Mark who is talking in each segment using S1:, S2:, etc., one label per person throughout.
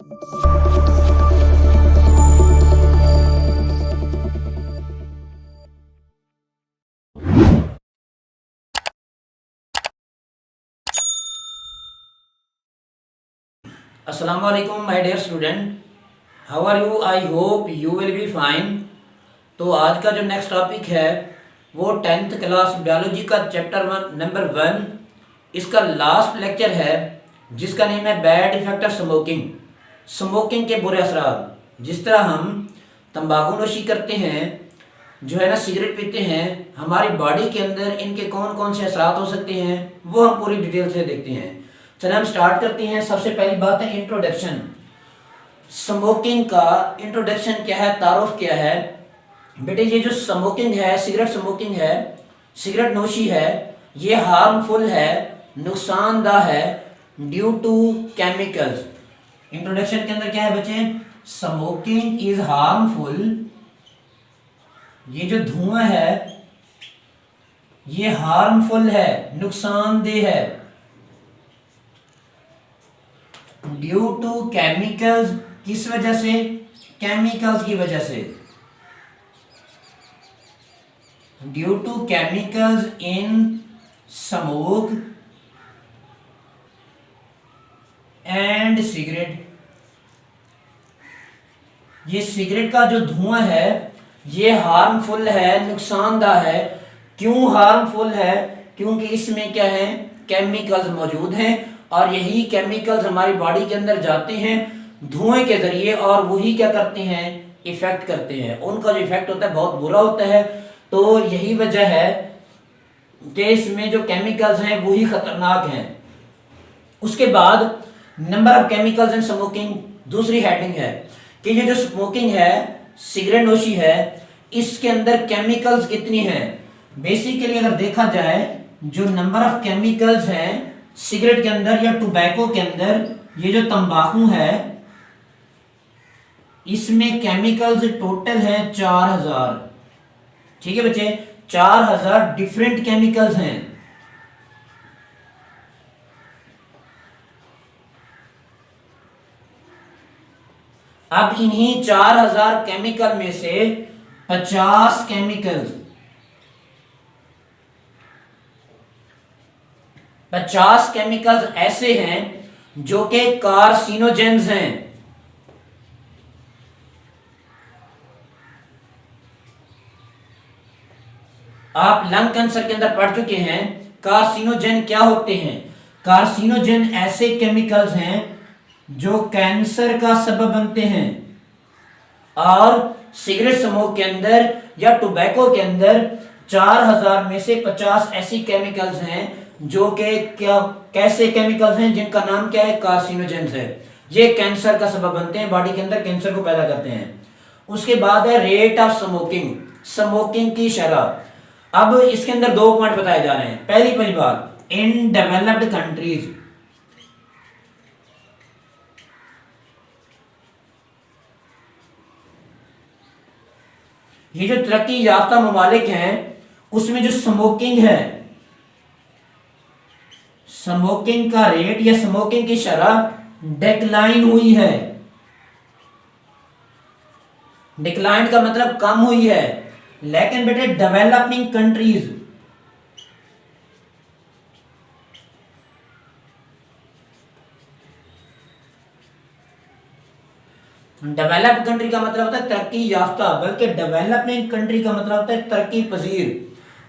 S1: Assalamualaikum my dear student, how are you? I hope you will be fine। तो आज का जो next topic है वो 10th क्लास बायोलॉजी का चैप्टर नंबर 1 इसका लास्ट लेक्चर है जिसका नेम है bad effect of smoking. Smoking के बुरे असरात, जिस तरह हम तंबाकू नोशी करते हैं, जो है ना सिगरेट पीते हैं, हमारी बॉडी के अंदर इनके कौन कौन से असरात हो सकते हैं वो हम पूरी डिटेल से देखते हैं। चलिए हम स्टार्ट करते हैं। सबसे पहली बात है इंट्रोडक्शन। स्मोकिंग का इंट्रोडक्शन क्या है, तारुफ क्या है। बेटे ये जो स्मोकिंग है, सिगरेट स्मोकिंग है, सिगरेट नोशी है, ये हार्मफुल है, नुकसानदा है ड्यू टू केमिकल्स। इंट्रोडक्शन के अंदर क्या है बच्चे, स्मोकिंग इज हार्मफुल, ये जो धुआं है ये हार्मफुल है, नुकसानदेह है, ड्यू टू केमिकल्स। किस वजह से, केमिकल्स की वजह से, due to chemicals in smoke and cigarette. ये सिगरेट का जो धुआं है ये हार्मफुल है, नुकसानदा है। क्यों हार्मफुल है, क्योंकि इसमें क्या है, केमिकल्स मौजूद हैं और यही केमिकल्स हमारी बॉडी के अंदर जाते हैं धुएं के जरिए और वही क्या करते हैं, इफेक्ट करते हैं। उनका जो इफेक्ट होता है बहुत बुरा होता है। तो यही वजह है कि इसमें जो केमिकल्स हैं वही खतरनाक हैं। उसके बाद number of chemicals in smoking, दूसरी हेडिंग है कि ये जो स्मोकिंग है, सिगरेट नोशी है, इसके अंदर केमिकल्स कितनी हैं। बेसिकली अगर देखा जाए जो नंबर ऑफ केमिकल्स हैं सिगरेट के अंदर या टोबैको के अंदर, ये जो तंबाकू है इसमें केमिकल्स टोटल है 4000। ठीक है बच्चे, 4000 डिफरेंट केमिकल्स हैं। अब इन्हीं 4000 केमिकल में से 50 केमिकल्स, 50 केमिकल्स ऐसे हैं जो कि कार्सिनोजेंस हैं। आप लंग कैंसर के अंदर पढ़ चुके हैं कार्सिनोजेन क्या होते हैं। कार्सिनोजेन ऐसे केमिकल्स हैं जो कैंसर का सबब बनते हैं। और सिगरेट स्मोक के अंदर या टोबैको के अंदर 4000 में से 50 ऐसी केमिकल्स हैं जो कि क्या, कैसे केमिकल्स हैं जिनका नाम क्या है, कार्सिनोजेंस है। ये कैंसर का सबब बनते हैं, बॉडी के अंदर कैंसर को पैदा करते हैं। उसके बाद है रेट ऑफ स्मोकिंग, स्मोकिंग की शरह। अब इसके अंदर 2 पॉइंट बताए जा रहे हैं। पहली बात, इन डेवलप्ड कंट्रीज, ये जो तरक्की याफ्ता ममालिक हैं उसमें जो स्मोकिंग है, स्मोकिंग का रेट या स्मोकिंग की शरह डिक्लाइन हुई है। डिक्लाइन का मतलब कम हुई है। लेकिन बेटे डेवलपिंग कंट्रीज, डेवलप कंट्री का मतलब होता है तरक्की याफ्ता, बल्कि डेवलपिंग कंट्री का मतलब होता है तरक्की पजीर।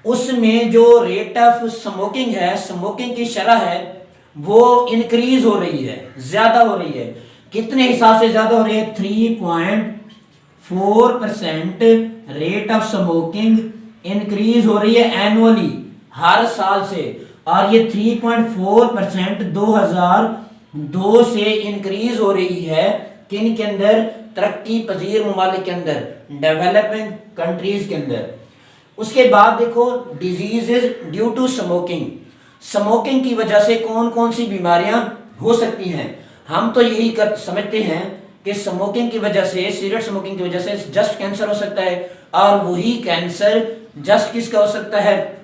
S1: उसमें जो रेट ऑफ स्मोकिंग है, स्मोकिंग की शरह है, वो इंक्रीज हो रही है, ज्यादा हो रही है। कितने हिसाब से ज्यादा हो रही है, 3.4% रेट ऑफ स्मोकिंग इंक्रीज हो रही है एनुअली, हर साल से। और ये 3.4% 2002 से इंक्रीज हो रही है किन के अंदर, तरक्की पजीर ममालिक के अंदर, डेवलपिंग कंट्रीज के अंदर। उसके बाद देखो diseases due to smoking, smoking की वजह से कौन कौन सी बीमारियां हो सकती हैं। हम तो यही समझते हैं कि स्मोकिंग की वजह से, सिगरेट स्मोकिंग की वजह से जस्ट कैंसर हो सकता है, और वही कैंसर जस्ट किसका हो सकता है,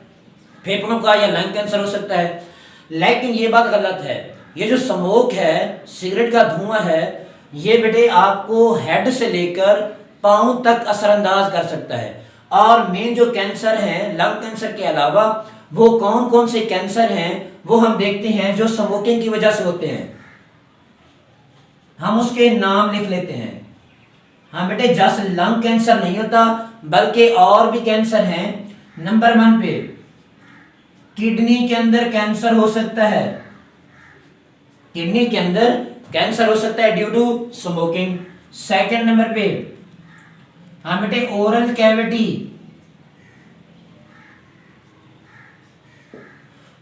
S1: फेफड़ों का या लंग कैंसर हो सकता है। लेकिन ये बात गलत है। ये जो स्मोक है, सिगरेट का धुआं है, ये बेटे आपको हेड से लेकर पांव तक असरअंदाज कर सकता है। और मेन जो कैंसर है लंग कैंसर के अलावा वो कौन कौन से कैंसर हैं वो हम देखते हैं जो स्मोकिंग की वजह से होते हैं। हम उसके नाम लिख लेते हैं। हाँ बेटे, जस्ट लंग कैंसर नहीं होता बल्कि और भी कैंसर हैं। नंबर 1 पे किडनी के अंदर कैंसर हो सकता है। किडनी के अंदर कैंसर हो सकता है due to smoking. Second number पे हाँ बेटे ओरल कैविटी,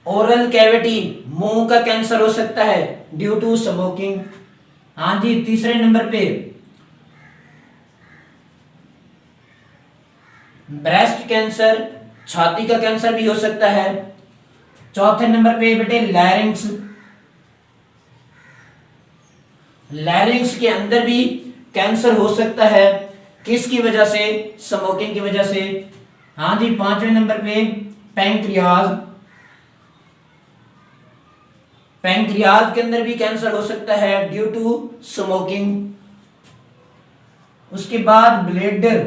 S1: ओरल कैविटी मुंह का कैंसर हो सकता है ड्यू टू स्मोकिंग। हाँ जी, तीसरे नंबर पे ब्रेस्ट कैंसर, छाती का कैंसर भी हो सकता है। चौथे नंबर पे बेटे लैरिंग्स, लैरिंग्स के अंदर भी कैंसर हो सकता है। किसकी वजह से? स्मोकिंग की वजह से। हाँ जी, पांचवें नंबर पे पैंक्रियाज, पैंक्रियाज के अंदर भी कैंसर हो सकता है ड्यू टू स्मोकिंग। उसके बाद ब्लैडर,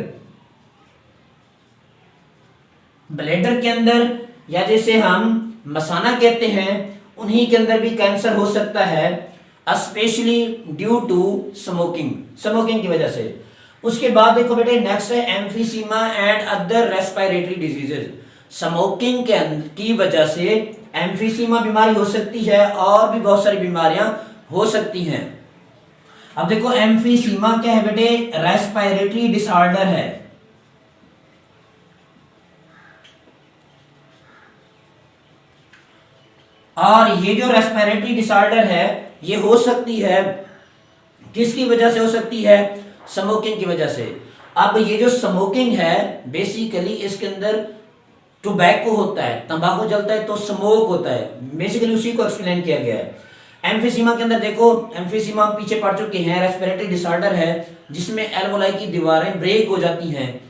S1: ब्लैडर के अंदर या जैसे हम मसाना कहते हैं उन्हीं के अंदर भी कैंसर हो सकता है, specially due to smoking, smoking की वजह से। उसके बाद देखो बेटे नेक्स्ट है emphysema and other respiratory diseases. Smoking की वजह से एम्फीसीमा बीमारी हो सकती है और भी बहुत सारी बीमारियां हो सकती हैं। अब देखो एम्फीसीमा क्या है बेटे? रेस्पिरेटरी डिसऑर्डर है। और ये जो रेस्पिरेटरी डिसऑर्डर है ये हो सकती है, किसकी वजह से हो सकती है? स्मोकिंग की वजह से। अब ये जो स्मोकिंग है बेसिकली इसके अंदर टोबैको होता है, तंबाकू जलता है तो स्मोक होता है, बेसिकली उसी को एक्सप्लेन किया गया है। एम्फीसीमा के अंदर देखो, एम्फीसीमा पीछे पड़ चुके हैं, रेस्पिरेटरी डिसऑर्डर है जिसमें एल्वोलाई की दीवारें ब्रेक हो जाती हैं।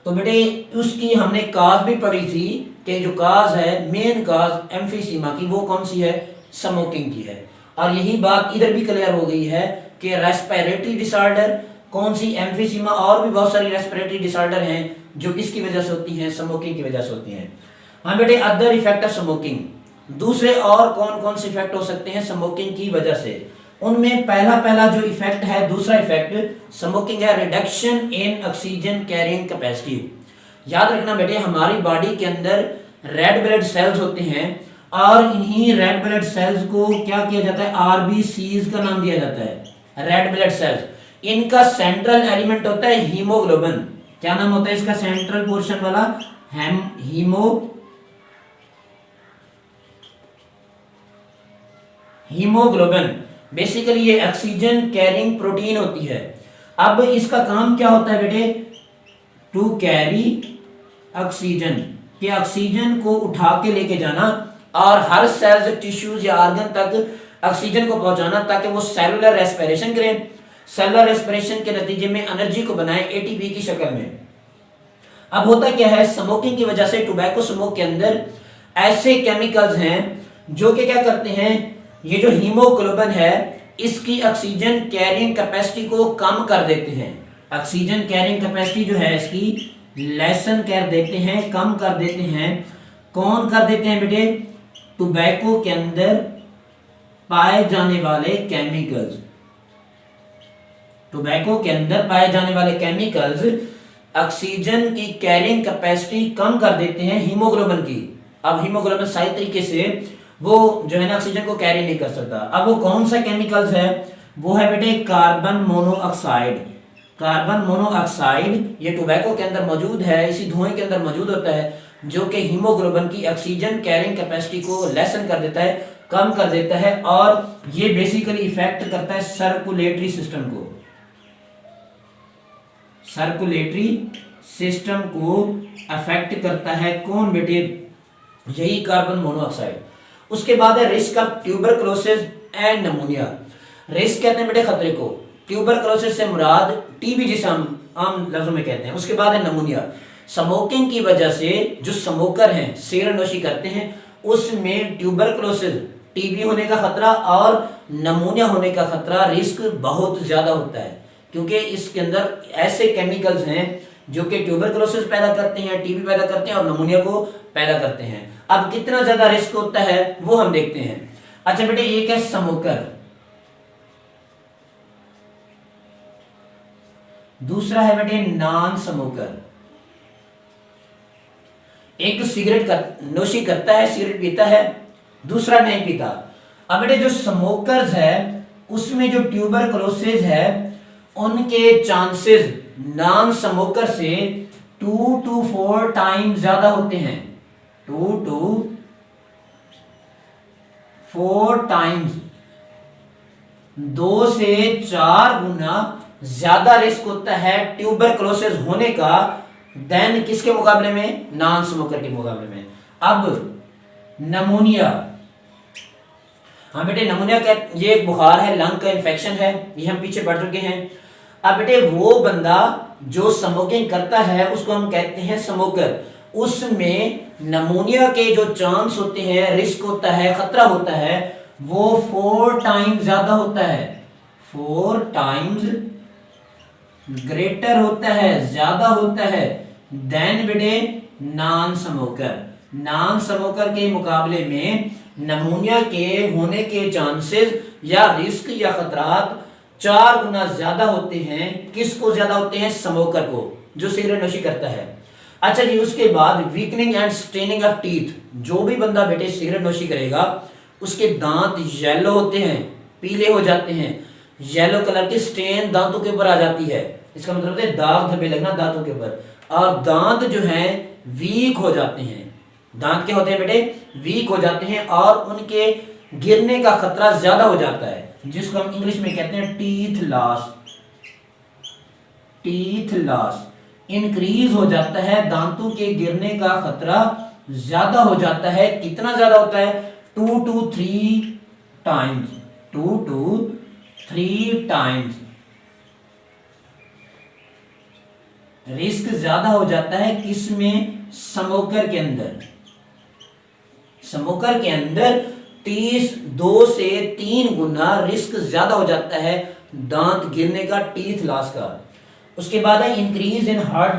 S1: तो बेटे उसकी हमने काज भी पढ़ी थी कि जो काज है, मेन काज एम्फीसीमा की वो कौन सी है? स्मोकिंग की है। और यही बात इधर भी क्लियर हो गई है कि रेस्पिरेटरी डिसऑर्डर कौन सी? एम्फीसीमा। और भी बहुत सारी रेस्पिरेटरी डिसऑर्डर हैं जो किसकी वजह से होती हैं? स्मोकिंग की वजह से होती हैं। हाँ बेटे, अदर इफेक्ट ऑफ स्मोकिंग, दूसरे और कौन कौन से इफेक्ट हो सकते हैं स्मोकिंग की वजह से? उनमें पहला जो इफेक्ट है, दूसरा इफेक्ट स्मोकिंग है, reduction in oxygen carrying capacity. याद रखना बेटे हमारी बॉडी के अंदर रेड ब्लड सेल्स होते हैं और इन्हीं रेड ब्लड सेल्स को क्या किया जाता है? आरबीसीज का नाम दिया जाता है, रेड ब्लड सेल्स। इनका सेंट्रल एलिमेंट होता है हीमोग्लोबिन। क्या नाम होता है इसका सेंट्रल पोर्शन वाला? हीमोग्लोबिन। बेसिकली ये ऑक्सीजन कैरिंग प्रोटीन होती है। अब इसका काम क्या होता है बेटे? टू कैरी ऑक्सीजन, कि ऑक्सीजन को उठा के लेके जाना और हर सेल्स, टिश्यूज या ऑर्गन तक ऑक्सीजन को पहुंचाना ताकि वो सेलुलर रेस्पिरेशन करें। सेलुलर रेस्पिरेशन के नतीजे में एनर्जी को बनाए एटीपी की शक्ल में। अब होता क्या है, स्मोकिंग की वजह से टोबैको स्मोक के अंदर ऐसे केमिकल्स हैं जो कि क्या करते हैं, ये जो हीमोग्लोबिन है इसकी ऑक्सीजन कैरिंग कैपेसिटी को कम कर देते हैं। ऑक्सीजन कैरिंग कैपेसिटी जो है इसकी लेसन कर देते हैं, कम कर देते हैं। कौन कर देते हैं बेटे? टोबैको के अंदर पाए जाने वाले केमिकल्स, टोबैको के अंदर पाए जाने वाले केमिकल्स ऑक्सीजन की कैरिंग कैपेसिटी कम कर देते हैं हीमोग्लोबिन की। अब हीमोग्लोबिन सही तरीके से वो जो है ना ऑक्सीजन को कैरी नहीं कर सकता। अब वो कौन सा केमिकल्स है? वो है बेटे कार्बन मोनोऑक्साइड। कार्बन मोनोऑक्साइड ये टोबैको के अंदर मौजूद है, इसी धुएं के अंदर मौजूद होता है जो कि हीमोग्लोबिन की ऑक्सीजन कैरिंग कैपेसिटी को लेसन कर देता है, कम कर देता है। और ये बेसिकली इफेक्ट करता है सर्कुलेटरी सिस्टम को, सर्कुलेटरी सिस्टम को अफेक्ट करता है। कौन बेटे? यही कार्बन मोनोऑक्साइड। उसके बाद है risk of tuberculosis and pneumonia. Risk कहते हैं बेटे खतरे को, ट्यूबरकुलोसिस से मुराद टीबी जिसे हम आम लफ्जों में कहते हैं। उसके बाद है निमोनिया। स्मोकिंग की वजह से जो स्मोकर हैं, सिगरेट नोशी करते हैं, उसमें ट्यूबरकुलोसिस टीबी होने का खतरा और नमूनिया होने का खतरा, रिस्क बहुत ज़्यादा होता है, क्योंकि इसके अंदर ऐसे केमिकल्स हैं जो कि ट्यूबरकुलोसिस पैदा करते हैं, टीबी पैदा करते हैं और नमूनिया को पैदा करते हैं। अब कितना ज़्यादा रिस्क होता है वो हम देखते हैं। अच्छा बेटे, एक है स्मोकर, दूसरा है बेटे नॉन स्मोकर। एक तो सिगरेट नोशी करता है, सिगरेट पीता है, दूसरा नहीं पीता। अब बेटे जो स्मोकर्स है उसमें जो ट्यूबरकुलोसिस है उनके चांसेस नॉन स्मोकर से 2 to 4 टाइम्स ज्यादा होते हैं। 2 to 4 टाइम्स, 2 से 4 गुना ज्यादा रिस्क होता है ट्यूबरकुलोसिस होने का देन किसके मुकाबले में? नॉन स्मोकर के मुकाबले में। अब नमूनिया, हाँ बेटे नमूनिया का ये एक बुखार है, लंग का इन्फेक्शन है, ये हम पीछे पढ़ चुके हैं। अब बेटे वो बंदा जो स्मोकिंग करता है उसको हम कहते हैं स्मोकर, उसमें नमूनिया के जो चांस होते हैं, रिस्क होता है, खतरा होता है, वो 4 टाइम्स ज्यादा होता है, 4 टाइम्स ग्रेटर होता है, ज्यादा होता है देन बेटे नॉन स्मोकर। नॉन स्मोकर के मुकाबले में नमूनिया के होने के चांसेस या रिस्क या खतरात 4 गुना ज्यादा होते हैं। किसको ज्यादा होते हैं? स्मोकर को, जो सिगरेट नोशी करता है। अच्छा जी, उसके बाद weakening and straining of teeth. जो भी बंदा बेटे सिगरेट नोशी करेगा उसके दांत येलो होते हैं, पीले हो जाते हैं, येलो कलर की स्टेन दांतों के ऊपर आ जाती है। इसका मतलब है दाग धब्बे लगना दांतों के ऊपर, और दांत जो हैं वीक हो जाते हैं। दांत क्या होते हैं बेटे? वीक हो जाते हैं और उनके गिरने का खतरा ज्यादा हो जाता है, जिसको हम इंग्लिश में कहते हैं teeth loss. Teeth loss increase हो जाता है, दांतों के गिरने का खतरा ज्यादा हो जाता है। कितना ज्यादा होता है? 2 to 3 times, 2 to 3 times risk ज्यादा हो जाता है। किसमें? स्मोकर के अंदर। स्मोकर के अंदर 2 से 3 गुना रिस्क ज्यादा हो जाता है दांत गिरने का, टीथ लॉस का। उसके बाद है increase in heart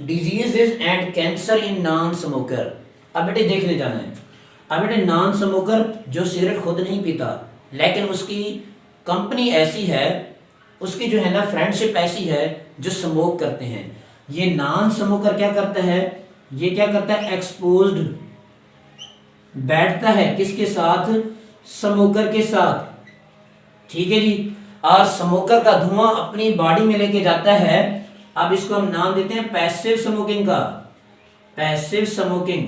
S1: diseases and cancer in non smoker. अब बेटे देख ले जाना है। अब बेटे नॉन स्मोकर जो सिगरेट खुद नहीं पीता, लेकिन उसकी कंपनी ऐसी है, उसकी जो है ना फ्रेंडशिप ऐसी है जो स्मोक करते हैं। ये नॉन स्मोकर क्या करता है? ये क्या करता है? एक्सपोज्ड बैठता है किसके साथ? स्मोकर के साथ। ठीक है जी। और स्मोकर का धुआं अपनी बॉडी में लेके जाता है। अब इसको हम नाम देते हैं पैसिव स्मोकिंग का। पैसिव स्मोकिंग,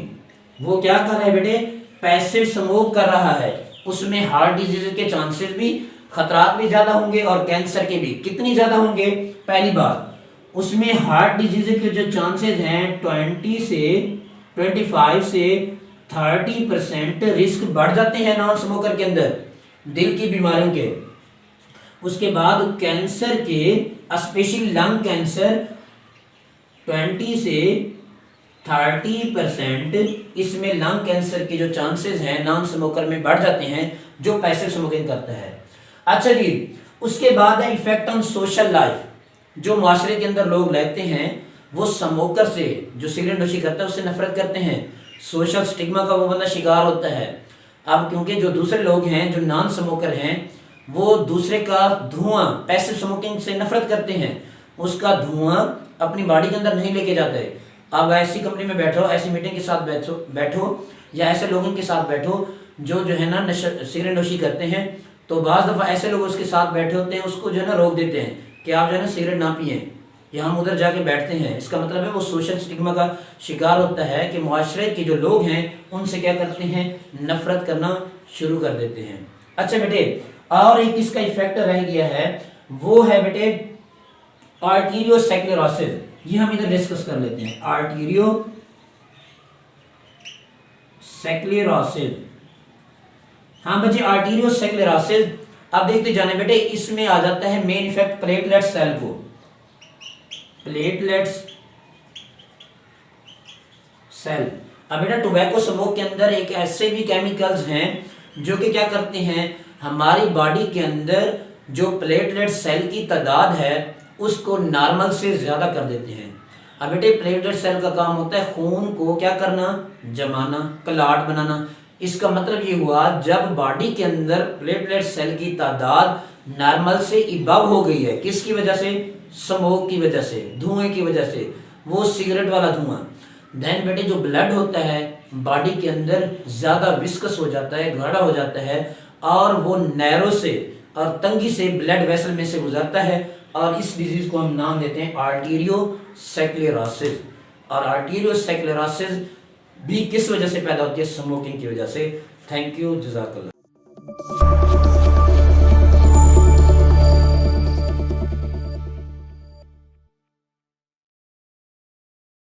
S1: वो क्या कर रहा है बेटे? पैसिव स्मोक कर रहा है। उसमें हार्ट डिजीज के चांसेस भी, खतरात भी ज्यादा होंगे और कैंसर के भी। कितनी ज्यादा होंगे? पहली बात, उसमें हार्ट डिजीज के जो चांसेस हैं 25 से 30% रिस्क बढ़ जाते हैं नॉन स्मोकर के अंदर, दिल की बीमारियों के। उसके बाद कैंसर के, स्पेशली लंग कैंसर, 20 से 30% इसमें लंग कैंसर के जो चांसेस हैं नॉन स्मोकर में बढ़ जाते हैं जो पैसिव स्मोकिंग करता है। अच्छा जी, उसके बाद है इफेक्ट ऑन सोशल लाइफ। जो माशरे के अंदर लोग रहते हैं वो स्मोकर से, जो सिगरेट नोशी करता है उससे नफरत करते हैं। सोशल स्टिग्मा का वो बंदा शिकार होता है। अब क्योंकि जो दूसरे लोग हैं जो नॉन स्मोकर हैं वो दूसरे का धुआं, पैसिव स्मोकिंग से नफरत करते हैं, उसका धुआं अपनी बॉडी के अंदर नहीं लेके जाते। अब ऐसी कंपनी में बैठो, ऐसी मीटिंग के साथ बैठो या ऐसे लोगों के साथ बैठो जो है ना सिगरेट नोशी करते हैं, तो बाज़ दफ़ा ऐसे लोग उसके साथ बैठे होते हैं, उसको जो है ना रोक देते हैं कि आप जो है ना सिगरेट ना पिए, या हम उधर जाके बैठते हैं। इसका मतलब है वो सोशल स्टिग्मा का शिकार होता है कि माशरे के जो लोग हैं उनसे क्या करते हैं? नफरत करना शुरू कर देते हैं। अच्छा बेटे, और एक इसका इफेक्ट रह गया है, वो है बेटे आर्टीरियोस्क्लेरोसिस। ये हम इधर डिस्कस कर लेते हैं। आर्टीरियोस्क्लेरोसिस, हाँ बच्चे आर्टीरियोस्क्लेरोसिस। अब देखते जाने बेटे, इसमें आ जाता है मेन इफेक्ट प्लेटलेट सेल को। प्लेटलेट्स सेल, अब बेटा टोबैको स्मोक के अंदर एक ऐसे भी केमिकल्स हैं जो कि क्या करते हैं, हमारी बॉडी के अंदर जो प्लेटलेट सेल की तादाद है उसको नॉर्मल से ज़्यादा कर देते हैं। अब बेटे प्लेटलेट सेल का काम होता है खून को क्या करना, जमाना, क्लॉट बनाना। इसका मतलब ये हुआ जब बॉडी के अंदर प्लेटलेट सेल की तादाद नॉर्मल से इबव हो गई है, किसकी वजह से, स्मोक की वजह से, धुएं की वजह से, वो सिगरेट वाला धुआं, देन बेटे जो ब्लड होता है बॉडी के अंदर ज़्यादा विस्कस हो जाता है, गाढ़ा हो जाता है और वो नैरो से और तंगी से ब्लड वेसल में से गुजरता है और इस डिजीज़ को हम नाम देते हैं आर्टीरियोस्क्लेरोसिस। और आर्टीरियोस्क्लेरोसिस भी किस वजह से पैदा होती है, स्मोकिंग की वजह से। थैंक यू, जज़ाकल्लाह।